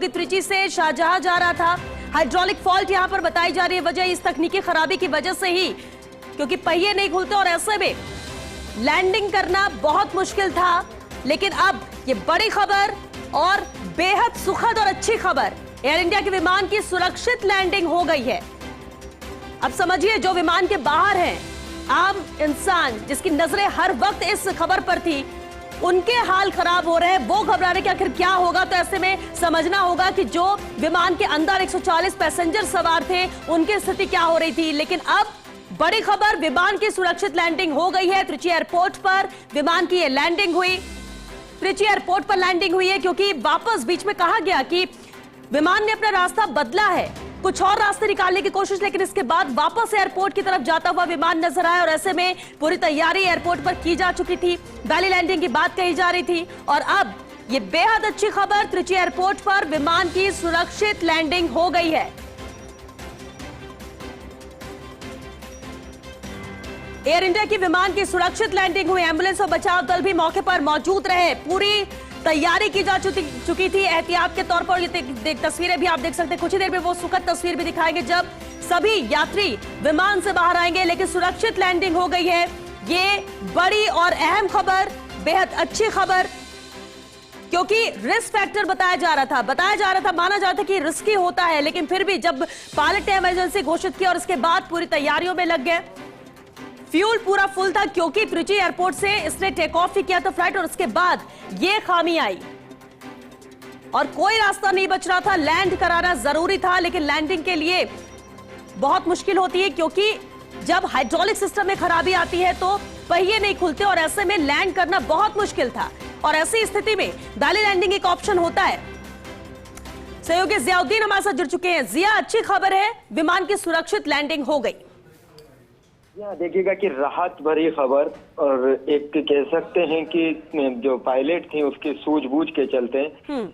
त्रिची से शाहजहां जा रहा था। हाइड्रोलिक फॉल्ट यहां पर बताई जा रही है, वजह इस तकनीकी खराबी की वजह से ही, क्योंकि पहिए नहीं खुलते और ऐसे में लैंडिंग करना बहुत मुश्किल था। लेकिन अब ये बड़ी खबर और बेहद सुखद और अच्छी खबर, एयर इंडिया के विमान की सुरक्षित लैंडिंग हो गई है। अब समझिए, जो विमान के बाहर हैं, आम इंसान जिसकी नजरें हर वक्त इस खबर पर थी, उनके हाल खराब हो रहे हैं, वो घबरा रहे कि आखिर क्या होगा। तो ऐसे में समझना होगा कि जो विमान के अंदर 140 पैसेंजर सवार थे, उनकी स्थिति क्या हो रही थी। लेकिन अब बड़ी खबर, विमान की सुरक्षित लैंडिंग हो गई है। त्रिची एयरपोर्ट पर विमान की ये लैंडिंग हुई। त्रिची एयरपोर्ट पर लैंडिंग हुई है क्योंकि वापस बीच में कहा गया कि विमान ने अपना रास्ता बदला है, कुछ और रास्ते निकालने की कोशिश, लेकिन इसके बाद वापस एयरपोर्ट की तरफ जाता हुआ विमान नजर आया। और ऐसे में पूरी तैयारी एयरपोर्ट पर की जा चुकी थी, वैली लैंडिंग की बात कही जा रही थी। और अब ये बेहद अच्छी खबर, त्रिची एयरपोर्ट पर विमान की सुरक्षित लैंडिंग हो गई है। एयर इंडिया की विमान की सुरक्षित लैंडिंग हुई। एम्बुलेंस और बचाव दल भी मौके पर मौजूद रहे, पूरी तैयारी की जा चुकी थी एहतियात के तौर पर। ये तस्वीरें भी आप देख सकते हैं, कुछ ही देर में वो सुखद तस्वीर भी दिखाएंगे जब सभी यात्री विमान से बाहर आएंगे। लेकिन सुरक्षित लैंडिंग हो गई है। ये बड़ी और अहम खबर, बेहद अच्छी खबर, क्योंकि रिस्क फैक्टर बताया जा रहा था, माना जा रहा था कि रिस्की होता है, लेकिन फिर भी जब पायलट ने इमरजेंसी घोषित किया और इसके बाद पूरी तैयारियों में लग गए। फ्यूल पूरा फुल था क्योंकि त्रिची एयरपोर्ट से इसने टेक ऑफ ही किया था फ्लाइट, और उसके बाद ये खामी आई और कोई रास्ता नहीं बच रहा था। लैंड कराना जरूरी था, लेकिन लैंडिंग के लिए बहुत मुश्किल होती है क्योंकि जब हाइड्रोलिक सिस्टम में खराबी आती है तो पहिए नहीं खुलते और ऐसे में लैंड करना बहुत मुश्किल था। और ऐसी स्थिति में वैली लैंडिंग एक ऑप्शन होता है। सहयोगी जियाउद्दीन हमारे साथ जुड़ चुके हैं। जिया, अच्छी खबर है, विमान की सुरक्षित लैंडिंग हो गई। यहाँ देखिएगा कि राहत भरी खबर, और एक कह सकते हैं कि जो पायलट थी उसकी सूझबूझ के चलते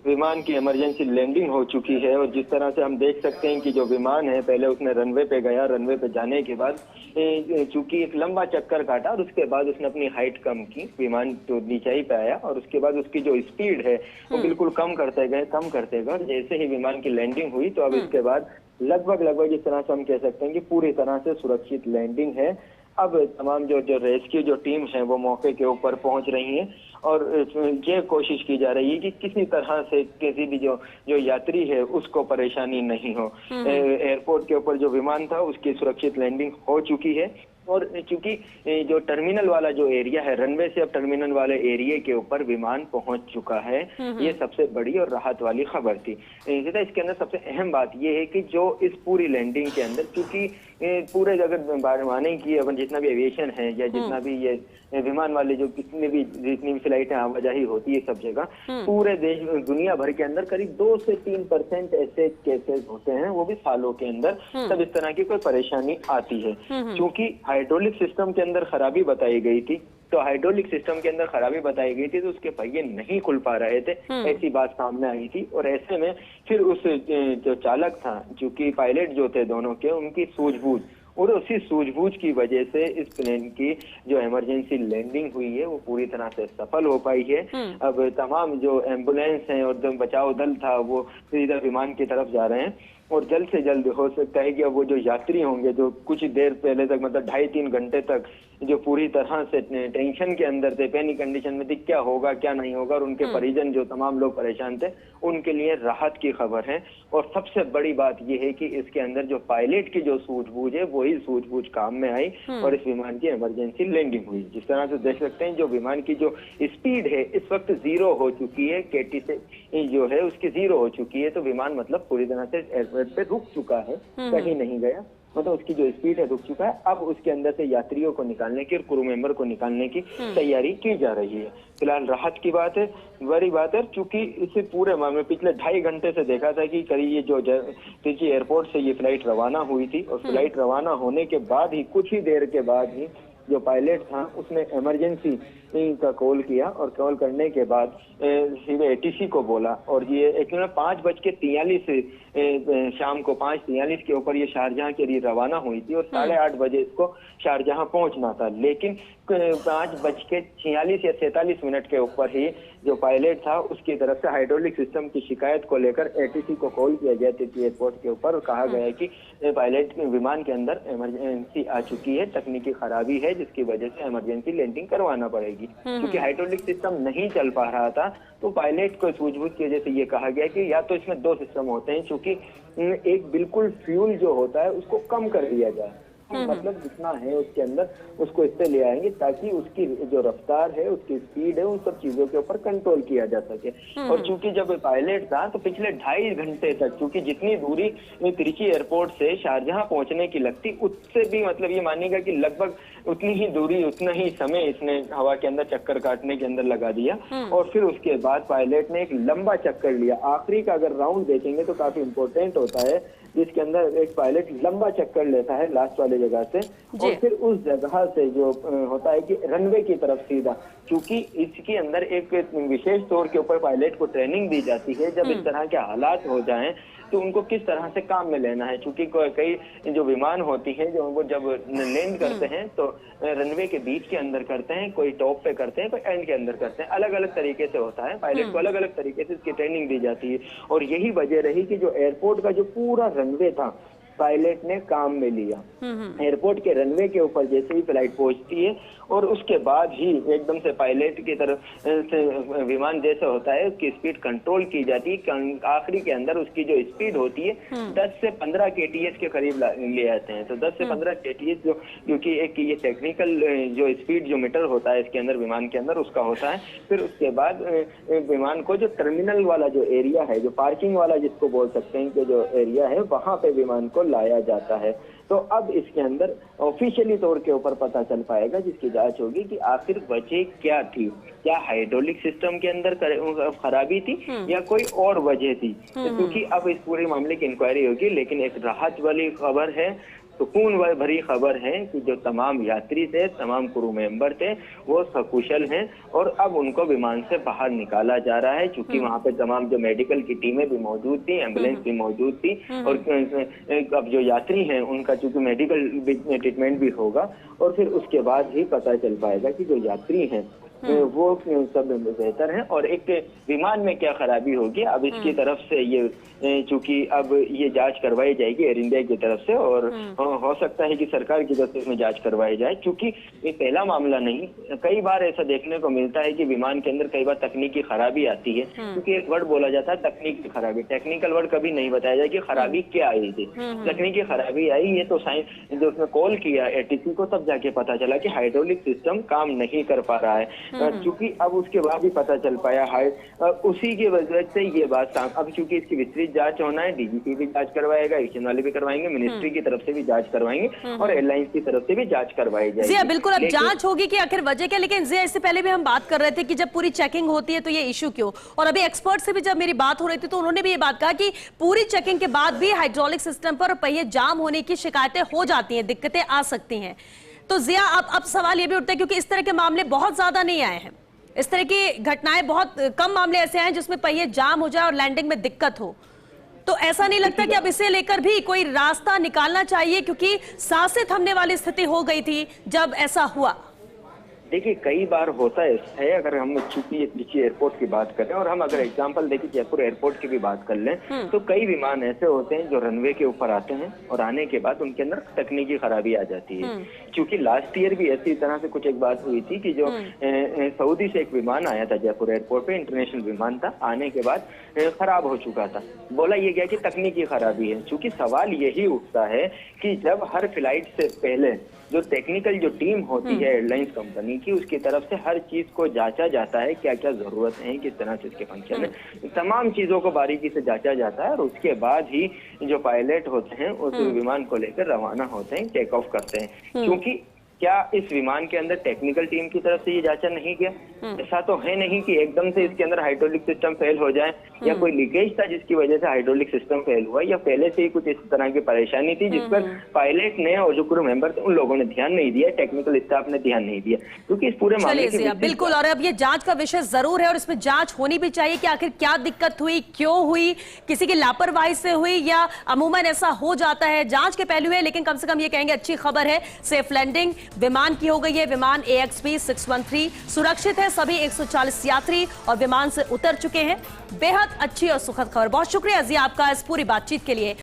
विमान की इमरजेंसी लैंडिंग हो चुकी है। और जिस तरह से हम देख सकते हैं कि जो विमान है, पहले उसने रनवे पे गया, रनवे पे जाने के बाद चूंकि एक लंबा चक्कर काटा और उसके बाद उसने अपनी हाइट कम की, विमान तो नीचाई पे आया और उसके बाद उसकी जो स्पीड है वो बिल्कुल कम करते गए। जैसे ही विमान की लैंडिंग हुई तो अब इसके बाद लगभग जिस तरह से हम कह सकते हैं कि पूरी तरह से सुरक्षित लैंडिंग है। अब तमाम जो रेस्क्यू जो टीम है वो मौके के ऊपर पहुंच रही है और ये कोशिश की जा रही है कि किसी तरह से किसी भी जो यात्री है उसको परेशानी नहीं हो। एयरपोर्ट के ऊपर जो विमान था उसकी सुरक्षित लैंडिंग हो चुकी है। और चूंकि जो टर्मिनल वाला जो एरिया है, रनवे से अब टर्मिनल वाले एरिया के ऊपर विमान पहुंच चुका है, ये सबसे बड़ी और राहत वाली खबर थी। इसके अंदर सबसे अहम बात ये है कि जो इस पूरी लैंडिंग के अंदर, क्योंकि पूरे अगर माने की अपन जितना भी एविएशन है या जितना भी ये विमान वाले जो जितनी भी फ्लाइटें आवाजाही होती है सब जगह, पूरे देश दुनिया भर के अंदर करीब 2 से 3% ऐसे केसेस होते हैं, वो भी सालों के अंदर, तब इस तरह की कोई परेशानी आती है। क्योंकि हाइड्रोलिक सिस्टम के अंदर खराबी बताई गई थी, तो हाइड्रोलिक सिस्टम के अंदर खराबी बताई गई थी तो उसके पहिए नहीं खुल पा रहे थे, ऐसी बात सामने आई थी। और ऐसे में फिर उस जो चालक था, चूंकि पायलट जो थे दोनों के, उनकी सूझबूझ और उसी सूझबूझ की वजह से इस प्लेन की जो इमरजेंसी लैंडिंग हुई है वो पूरी तरह से सफल हो पाई है। अब तमाम जो एम्बुलेंस हैं और जो बचाव दल था वो सीधा विमान की तरफ जा रहे हैं और जल्द से जल्द हो सकता है कि अब वो जो यात्री होंगे जो कुछ देर पहले तक, मतलब 2.5-3 घंटे तक जो पूरी तरह से टेंशन के अंदर थे, पैनिक कंडीशन में थी, क्या होगा क्या नहीं होगा, और उनके परिजन जो तमाम लोग परेशान थे, उनके लिए राहत की खबर है। और सबसे बड़ी बात यह है कि इसके अंदर जो पायलट की जो सूझबूझ है वही सूझबूझ काम में आई और इस विमान की इमरजेंसी लैंडिंग हुई। जिस तरह से देख सकते हैं जो विमान की जो स्पीड है इस वक्त 0 हो चुकी है, केटी से जो है उसकी 0 हो चुकी है, तो विमान मतलब पूरी तरह से एयरपोर्ट पे रुक चुका है, कहीं नहीं गया, मतलब उसकी जो स्पीड है रुक चुका है। अब उसके अंदर से यात्रियों को निकालने की और क्रू मेंबर को निकालने की तैयारी की जा रही है। फिलहाल राहत की बात है, बड़ी बात है, क्योंकि इसे पूरे मामले पिछले 2.5 घंटे से देखा था कि करीब ये जो त्रिची एयरपोर्ट से ये फ्लाइट रवाना हुई थी और फ्लाइट रवाना होने के बाद ही कुछ ही देर के बाद ही जो पायलट था उसने इमरजेंसी का कॉल किया और कॉल करने के बाद सीधे एटीसी को बोला और ये एक्चुअली 5:43 शाम को 5:43 के ऊपर ये शारजहां के लिए रवाना हुई थी और 8:30 बजे इसको शारजहां पहुंचना था। लेकिन 5:46 या 47 के ऊपर ही जो पायलट था उसकी तरफ से हाइड्रोलिक सिस्टम की शिकायत को लेकर एटीसी को कॉल किया गया तिब्बत एयरपोर्ट के ऊपर और कहा गया कि पायलट विमान के अंदर इमरजेंसी आ चुकी है, तकनीकी खराबी है जिसकी वजह से इमरजेंसी लैंडिंग करवाना पड़ेगी। क्योंकि हाइड्रोलिक सिस्टम नहीं चल पा रहा था तो पायलट को सूझबूझ की वजह से ये कहा गया कि या तो इसमें 2 सिस्टम होते हैं, क्योंकि एक बिल्कुल फ्यूल जो होता है उसको कम कर दिया जाए, मतलब जितना है उसके अंदर उसको इससे ले आएंगे ताकि उसकी जो रफ्तार है, उसकी स्पीड है, उन सब चीजों के ऊपर कंट्रोल किया जा सके। और चूंकि जब पायलट था तो पिछले 2.5 घंटे तक, चूंकि जितनी दूरी त्रिची एयरपोर्ट से शारजहां पहुंचने की लगती उससे भी मतलब ये मानेगा कि लगभग उतनी ही दूरी, उतना ही समय इसने हवा के अंदर चक्कर काटने के अंदर लगा दिया। और फिर उसके बाद पायलट ने एक लंबा चक्कर लिया। आखिरी का अगर राउंड देखेंगे तो काफी इंपॉर्टेंट होता है, जिसके अंदर एक पायलट लंबा चक्कर लेता है लास्ट वाले जगह से और फिर उस जगह से जो होता है कि रनवे की तरफ सीधा, क्योंकि इसके अंदर एक विशेष तौर के ऊपर पायलट को ट्रेनिंग दी जाती है जब इस तरह के हालात हो जाएं तो उनको किस तरह से काम में लेना है। क्योंकि कई जो विमान होती हैं जो वो जब लैंड करते हैं तो रनवे के बीच के अंदर करते हैं, कोई टॉप पे करते हैं, कोई एंड के अंदर करते हैं, अलग अलग तरीके से होता है। पायलट को अलग अलग तरीके से इसकी ट्रेनिंग दी जाती है और यही वजह रही कि जो एयरपोर्ट का जो पूरा रनवे था पायलट ने काम में लिया। एयरपोर्ट के रनवे के ऊपर जैसे ही फ्लाइट पहुंचती है और उसके बाद ही एकदम से पायलट की तरफ से विमान जैसा होता है उसकी स्पीड कंट्रोल की जाती है। आखिरी के अंदर उसकी जो स्पीड होती है 10 से 15 kts के करीब ले आते हैं। तो 10 से 15 kts जो, क्योंकि एक ये टेक्निकल जो स्पीड जो मीटर होता है इसके अंदर विमान के अंदर उसका होता है। फिर उसके बाद विमान को जो टर्मिनल वाला जो एरिया है, जो पार्किंग वाला जिसको बोल सकते हैं कि जो एरिया है, वहां पे विमान को लाया जाता है। तो अब इसके अंदर ऑफिशियली तौर के ऊपर पता चल पाएगा, जिसकी जांच होगी कि आखिर वजह क्या थी। क्या हाइड्रोलिक सिस्टम के अंदर खराबी थी या कोई और वजह थी, क्योंकि अब इस पूरे मामले की इंक्वायरी होगी। लेकिन एक राहत वाली खबर है, सुकून भरी खबर है कि जो तमाम यात्री थे, तमाम क्रू मेंबर थे, वो सकुशल हैं और अब उनको विमान से बाहर निकाला जा रहा है। क्योंकि वहां पे तमाम जो मेडिकल की टीमें भी मौजूद थी, एम्बुलेंस भी मौजूद थी और अब जो यात्री हैं उनका चूंकि मेडिकल ट्रीटमेंट भी होगा और फिर उसके बाद ही पता चल पाएगा कि जो यात्री हैं वो सब बेहतर है और एक विमान में क्या खराबी होगी। अब इसकी तरफ से ये चूंकि अब ये जांच करवाई जाएगी एयर इंडिया की तरफ से और हो सकता है कि सरकार की तरफ से इसमें जांच करवाई जाए, क्योंकि ये पहला मामला नहीं। कई बार ऐसा देखने को मिलता है कि विमान के अंदर कई बार तकनीकी खराबी आती है, क्योंकि एक वर्ड बोला जाता है तकनीकी खराबी, टेक्निकल वर्ड कभी नहीं बताया जाए कि खराबी क्या आई थी। तकनीकी खराबी आई है तो साइंस जो उसने कॉल किया एटीसी को तब जाके पता चला कि हाइड्रोलिक सिस्टम काम नहीं कर पा रहा है। क्योंकि अब उसके बाद ही पता चल पाया है, उसी की वजह से ये बात अब चूंकि इसकी विस्तृत जांच होना है, डीजीपी भी जांच करवाएगा, एक्शन वाले भी करवाएंगे, मिनिस्ट्री की तरफ से भी जांच करवाएंगे और एयरलाइंस की तरफ से भी जांच करवाई जाएगी। जी बिल्कुल, अब जांच होगी कि आखिर वजह क्या। लेकिन जी इससे पहले भी हम बात कर रहे थे कि जब पूरी चेकिंग होती है तो ये इश्यू क्यों, और अभी एक्सपर्ट से भी जब मेरी बात हो रही थी तो उन्होंने भी ये बात कहा कि पूरी चेकिंग के बाद भी हाइड्रोलिक सिस्टम पर पहिए जाम होने की शिकायतें हो जाती हैं, दिक्कतें आ सकती हैं। तो जिया अब सवाल ये भी उठता है, क्योंकि इस तरह के मामले बहुत ज्यादा नहीं आए हैं, इस तरह की घटनाएं बहुत कम मामले ऐसे हैं जिसमें पहिए जाम हो जाए और लैंडिंग में दिक्कत हो। तो ऐसा नहीं लगता कि अब इसे लेकर भी कोई रास्ता निकालना चाहिए, क्योंकि सांसें थमने वाली स्थिति हो गई थी जब ऐसा हुआ। देखिए कई बार होता है, अगर हम चूंकि त्रिची एयरपोर्ट की बात करें और हम अगर एग्जांपल देखें जयपुर एयरपोर्ट की भी बात कर लें तो कई विमान ऐसे होते हैं जो रनवे के ऊपर आते हैं और आने के बाद उनके अंदर तकनीकी खराबी आ जाती है। क्योंकि लास्ट ईयर भी ऐसी तरह से कुछ एक बात हुई थी कि जो सऊदी से एक विमान आया था जयपुर एयरपोर्ट पे, इंटरनेशनल विमान था, आने के बाद खराब हो चुका था। बोला ये गया कि तकनीकी खराबी है। चूंकि सवाल यही उठता है कि जब हर फ्लाइट से पहले जो टेक्निकल जो टीम होती है एयरलाइंस कंपनी की, उसकी तरफ से हर चीज को जांचा जाता है, क्या क्या जरूरत है, किस तरह से इसके फंक्शन है, तमाम चीजों को बारीकी से जांचा जाता है और उसके बाद ही जो पायलट होते हैं उस विमान को लेकर रवाना होते हैं, टेक ऑफ करते हैं। क्योंकि क्या इस विमान के अंदर टेक्निकल टीम की तरफ से ये जांचा नहीं किया? ऐसा तो है नहीं कि एकदम से इसके अंदर हाइड्रोलिक सिस्टम फेल हो जाए या कोई लीकेज था जिसकी वजह से हाइड्रोलिक सिस्टम फेल हुआ, या पहले से ही कुछ इस तरह की परेशानी थी जिस पर पायलट ने और जो क्रू मेंबर थे उन लोगों ने ध्यान नहीं दिया, टेक्निकल स्टाफ ने ध्यान नहीं दिया, क्योंकि इस पूरे मामले चलिए बिल्कुल। और अब ये जांच का विषय जरूर है और इसमें जांच होनी भी चाहिए कि आखिर क्या दिक्कत हुई, क्यों हुई, किसी की लापरवाही से हुई या अमूमन ऐसा हो जाता है। जांच के पहलू है, लेकिन कम से कम ये कहेंगे अच्छी खबर है, सेफ लैंडिंग विमान की हो गई है। विमान AXB 613 सुरक्षित है, सभी 140 यात्री और विमान से उतर चुके हैं। बेहद अच्छी और सुखद खबर। बहुत शुक्रिया जी आपका इस पूरी बातचीत के लिए।